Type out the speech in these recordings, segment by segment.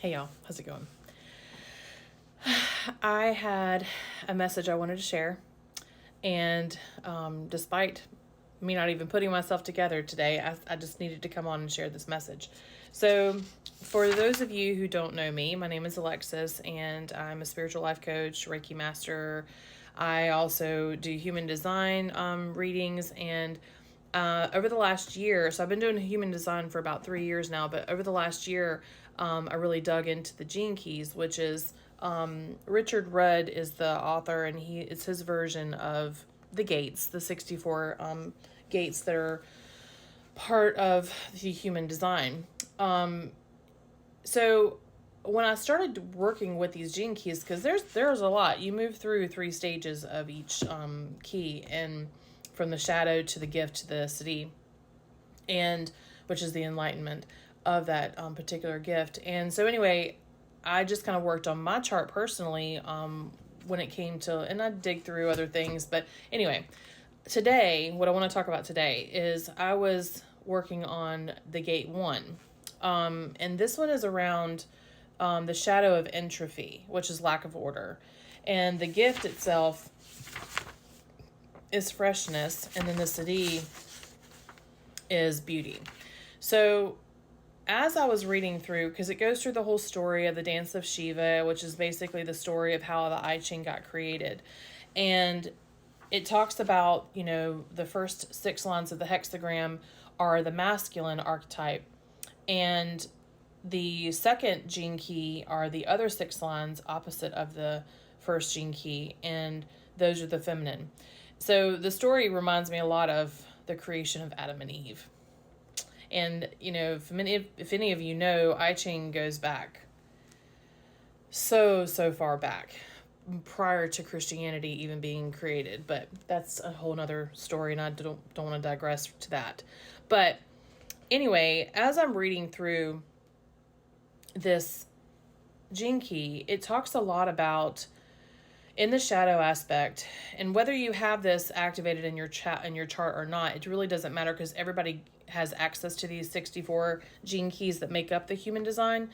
Hey y'all, how's it going? I had a message I wanted to share, and despite me not even putting myself together today, I just needed to come on and share this message. So, for those of you who don't know me, my name is Alexis, and I'm a spiritual life coach, Reiki master. I also do human design readings, and over the last year, so I've been doing human design for about 3 years now, but over the last year, I really dug into the Gene Keys, which is Richard Rudd is the author, and it's his version of the gates, the 64 gates that are part of the human design. So when I started working with these Gene Keys, because there's a lot, you move through 3 stages of each key, and from the shadow to the gift to the siddhi, and which is the enlightenment of that particular gift. And so anyway, I just kind of worked on my chart personally when it came to, and I dig through other things. But anyway, today, what I want to talk about today is I was working on the gate 1. And this one is around the shadow of entropy, which is lack of order. And the gift itself is freshness, and then the siddhi is beauty. So as I was reading through, because it goes through the whole story of the dance of Shiva, which is basically the story of how the I Ching got created. And it talks about, the first 6 lines of the hexagram are the masculine archetype. And the second gene key are the other 6 lines opposite of the first gene key, and those are the feminine. So the story reminds me a lot of the creation of Adam and Eve. And, if any of you know, I Ching goes back so far back, prior to Christianity even being created. But that's a whole nother story, and I don't want to digress to that. But anyway, as I'm reading through this gene key, it talks a lot about in the shadow aspect, and whether you have this activated in your chart or not, it really doesn't matter, because everybody has access to these 64 gene keys that make up the human design.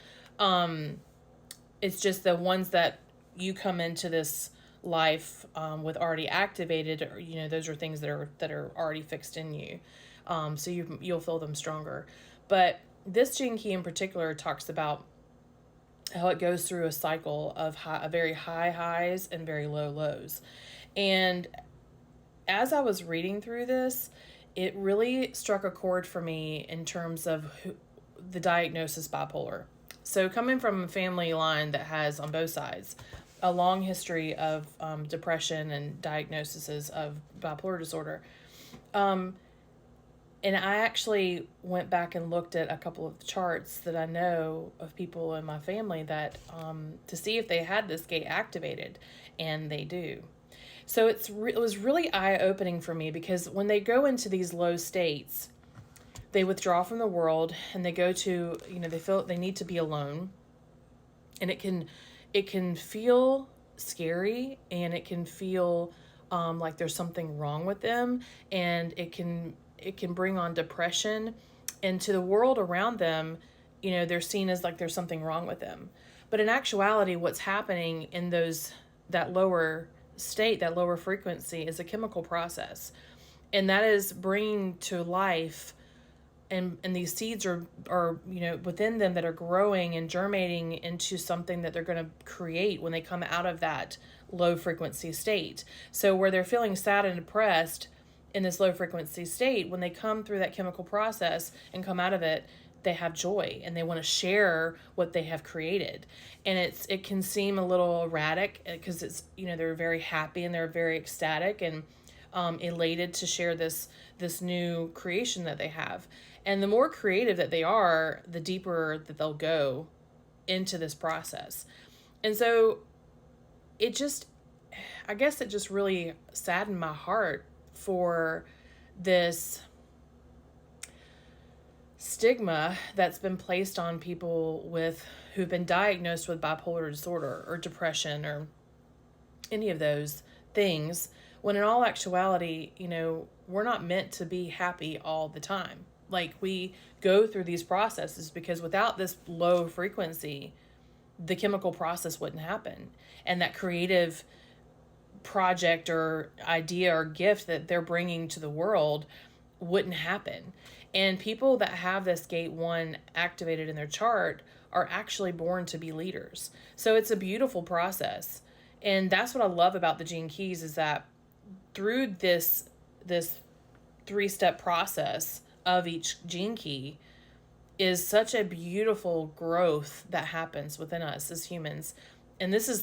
It's just the ones that you come into this life with already activated, or, those are things that are already fixed in you. So you'll feel them stronger. But this gene key in particular talks about how it goes through a cycle of very high highs and very low lows. And as I was reading through this, it really struck a chord for me in terms of the diagnosis bipolar. So coming from a family line that has, on both sides, a long history of depression and diagnoses of bipolar disorder, and I actually went back and looked at a couple of charts that I know of people in my family that to see if they had this gate activated, and they do. So it was really eye-opening for me, because when they go into these low states, they withdraw from the world, and they go to, they feel they need to be alone, and it can feel scary, and it can feel like there's something wrong with them, and it can bring on depression, and to the world around them, they're seen as like there's something wrong with them. But in actuality, what's happening in that lower state, that lower frequency, is a chemical process, and that is bringing to life, and these seeds are within them that are growing and germinating into something that they're going to create when they come out of that low frequency state. So where they're feeling sad and depressed in this low frequency state, when they come through that chemical process and come out of it, they have joy, and they want to share what they have created. And it can seem a little erratic, because it's, they're very happy and they're very ecstatic and elated to share this new creation that they have. And the more creative that they are, the deeper that they'll go into this process. And so I guess it just really saddened my heart for this stigma that's been placed on people who've been diagnosed with bipolar disorder or depression or any of those things, when in all actuality, we're not meant to be happy all the time. Like, we go through these processes because without this low frequency, the chemical process wouldn't happen. And that creative project or idea or gift that they're bringing to the world wouldn't happen. And people that have this gate 1 activated in their chart are actually born to be leaders. So it's a beautiful process. And that's what I love about the Gene Keys, is that through this 3-step process of each gene key is such a beautiful growth that happens within us as humans. And this has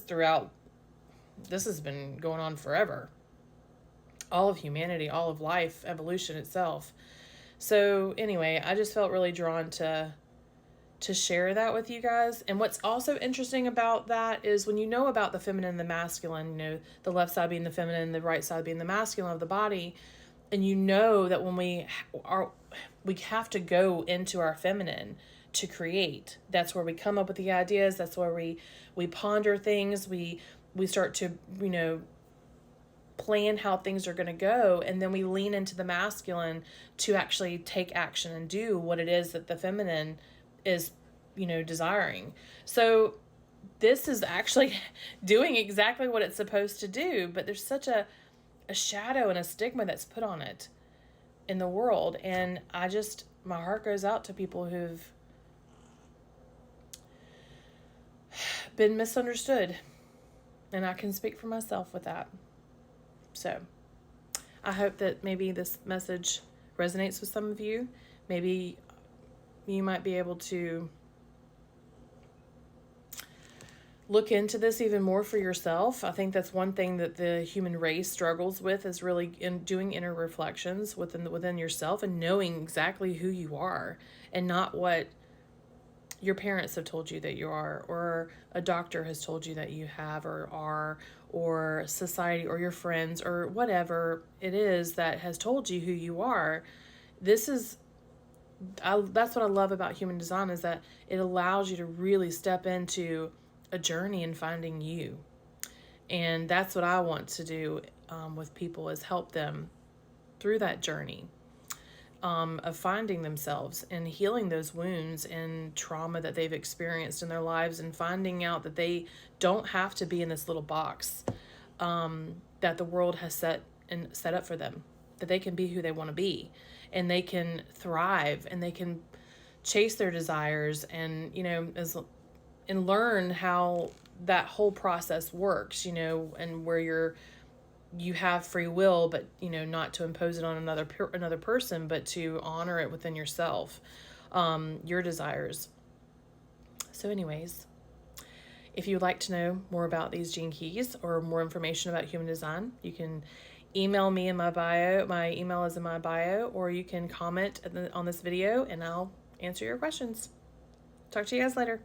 been going on forever. All of humanity, all of life, evolution itself. So anyway, I just felt really drawn to share that with you guys. And what's also interesting about that is when you know about the feminine and the masculine, you know, the left side being the feminine, the right side being the masculine of the body, and you know that when we have to go into our feminine to create. That's where we come up with the ideas. That's where we ponder things. We start to, you know, plan how things are going to go, and then we lean into the masculine to actually take action and do what it is that the feminine is, you know, desiring. So this is actually doing exactly what it's supposed to do, but there's such a shadow and a stigma that's put on it in the world. And my heart goes out to people who've been misunderstood, and I can speak for myself with that. So I hope that maybe this message resonates with some of you. Maybe you might be able to look into this even more for yourself. I think that's one thing that the human race struggles with, is really in doing inner reflections within yourself and knowing exactly who you are, and not what your parents have told you that you are, or a doctor has told you that you have or are, or society or your friends or whatever it is that has told you who you are. That's what I love about human design, is that it allows you to really step into a journey in finding you. And that's what I want to do with people, is help them through that journey of finding themselves and healing those wounds and trauma that they've experienced in their lives, and finding out that they don't have to be in this little box that the world has set up for them, that they can be who they want to be, and they can thrive, and they can chase their desires, and, you know, and learn how that whole process works, you know, and where you have free will, but, you know, not to impose it on another person, but to honor it within yourself, your desires. So anyways, if you'd like to know more about these gene keys or more information about human design, you can email me in my bio. My email is in my bio, or you can comment on this video and I'll answer your questions. Talk to you guys later.